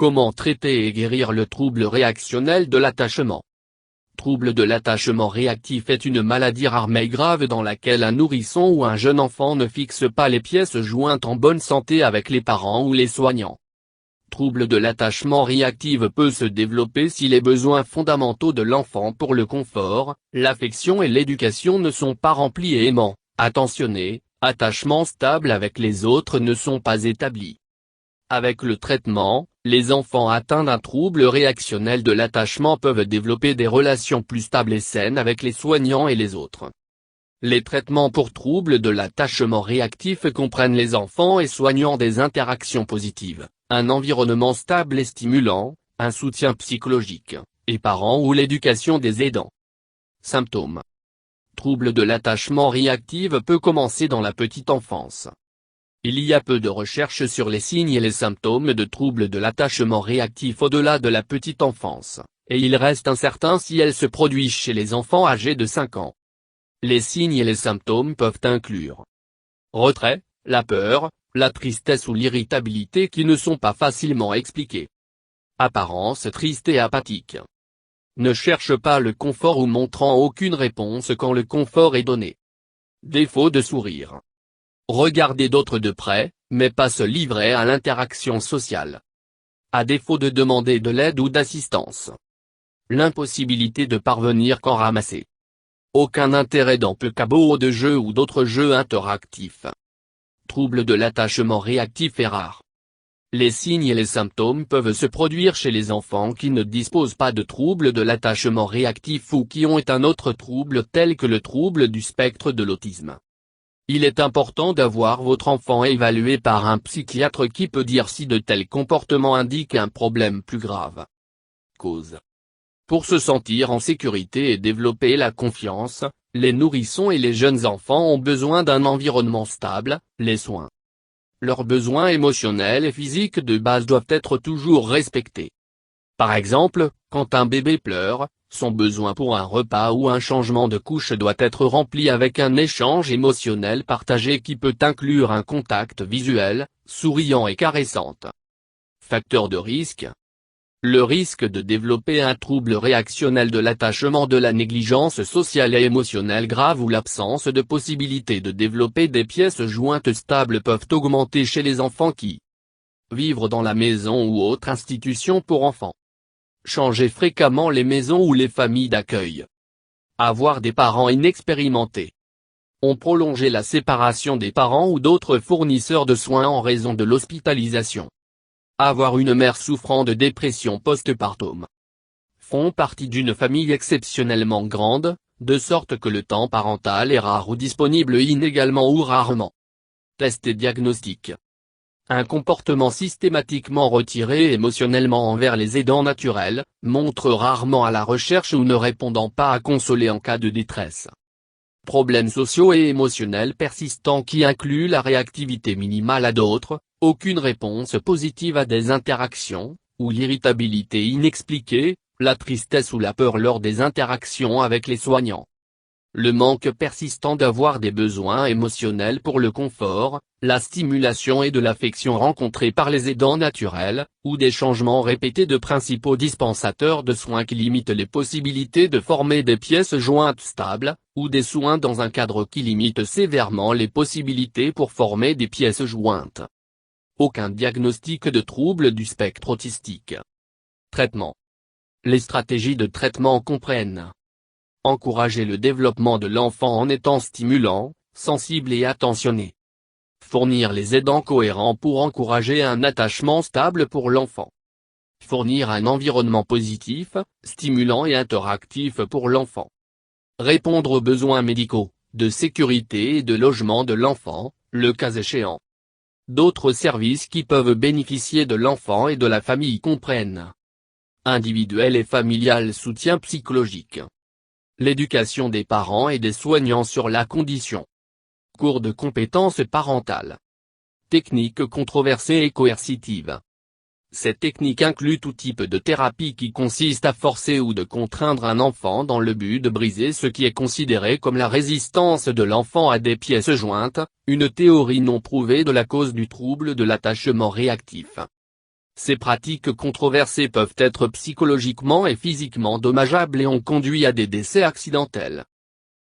Comment traiter et guérir le trouble réactionnel de l'attachement? Trouble de l'attachement réactif est une maladie rare mais grave dans laquelle un nourrisson ou un jeune enfant ne fixe pas les pièces jointes en bonne santé avec les parents ou les soignants. Trouble de l'attachement réactif peut se développer si les besoins fondamentaux de l'enfant pour le confort, l'affection et l'éducation ne sont pas remplis et aimant, attentionné, attachement stable avec les autres ne sont pas établis. Avec le traitement, les enfants atteints d'un trouble réactionnel de l'attachement peuvent développer des relations plus stables et saines avec les soignants et les autres. Les traitements pour troubles de l'attachement réactif comprennent les enfants et soignants des interactions positives, un environnement stable et stimulant, un soutien psychologique, et parents ou l'éducation des aidants. Symptômes. Trouble de l'attachement réactif peut commencer dans la petite enfance. Il y a peu de recherches sur les signes et les symptômes de troubles de l'attachement réactif au-delà de la petite enfance, et il reste incertain si elles se produisent chez les enfants âgés de 5 ans. Les signes et les symptômes peuvent inclure retrait, la peur, la tristesse ou l'irritabilité qui ne sont pas facilement expliquées. Apparence triste et apathique. Ne cherche pas le confort ou montrant aucune réponse quand le confort est donné. Défaut de sourire. Regarder d'autres de près, mais pas se livrer à l'interaction sociale. À défaut de demander de l'aide ou d'assistance. L'impossibilité de parvenir qu'en ramasser. Aucun intérêt dans peu cabots de jeux ou d'autres jeux interactifs. Trouble de l'attachement réactif est rare. Les signes et les symptômes peuvent se produire chez les enfants qui ne disposent pas de trouble de l'attachement réactif ou qui ont un autre trouble tel que le trouble du spectre de l'autisme. Il est important d'avoir votre enfant évalué par un psychiatre qui peut dire si de tels comportements indiquent un problème plus grave. Cause. Pour se sentir en sécurité et développer la confiance, les nourrissons et les jeunes enfants ont besoin d'un environnement stable, les soins. Leurs besoins émotionnels et physiques de base doivent être toujours respectés. Par exemple, quand un bébé pleure, son besoin pour un repas ou un changement de couche doit être rempli avec un échange émotionnel partagé qui peut inclure un contact visuel, souriant et caressant. Facteur de risque. Le risque de développer un trouble réactionnel de l'attachement de la négligence sociale et émotionnelle grave ou l'absence de possibilité de développer des pièces jointes stables peuvent augmenter chez les enfants qui vivent dans la maison ou autre institution pour enfants. Changer fréquemment les maisons ou les familles d'accueil. Avoir des parents inexpérimentés. Ont prolongé la séparation des parents ou d'autres fournisseurs de soins en raison de l'hospitalisation. Avoir une mère souffrant de dépression post-partum. Font partie d'une famille exceptionnellement grande, de sorte que le temps parental est rare ou disponible inégalement ou rarement. Test et diagnostic. Un comportement systématiquement retiré émotionnellement envers les aidants naturels, montre rarement à la recherche ou ne répondant pas à consoler en cas de détresse. Problèmes sociaux et émotionnels persistants qui incluent la réactivité minimale à d'autres, aucune réponse positive à des interactions, ou l'irritabilité inexpliquée, la tristesse ou la peur lors des interactions avec les soignants. Le manque persistant d'avoir des besoins émotionnels pour le confort, la stimulation et de l'affection rencontrés par les aidants naturels, ou des changements répétés de principaux dispensateurs de soins qui limitent les possibilités de former des pièces jointes stables, ou des soins dans un cadre qui limite sévèrement les possibilités pour former des pièces jointes. Aucun diagnostic de trouble du spectre autistique. Traitement. Les stratégies de traitement comprennent encourager le développement de l'enfant en étant stimulant, sensible et attentionné. Fournir les aidants cohérents pour encourager un attachement stable pour l'enfant. Fournir un environnement positif, stimulant et interactif pour l'enfant. Répondre aux besoins médicaux, de sécurité et de logement de l'enfant, le cas échéant. D'autres services qui peuvent bénéficier de l'enfant et de la famille comprennent individuel et familial soutien psychologique. L'éducation des parents et des soignants sur la condition. Cours de compétences parentales. Techniques controversées et coercitives. Ces techniques incluent tout type de thérapie qui consiste à forcer ou de contraindre un enfant dans le but de briser ce qui est considéré comme la résistance de l'enfant à des pièces jointes, une théorie non prouvée de la cause du trouble de l'attachement réactif. Ces pratiques controversées peuvent être psychologiquement et physiquement dommageables et ont conduit à des décès accidentels.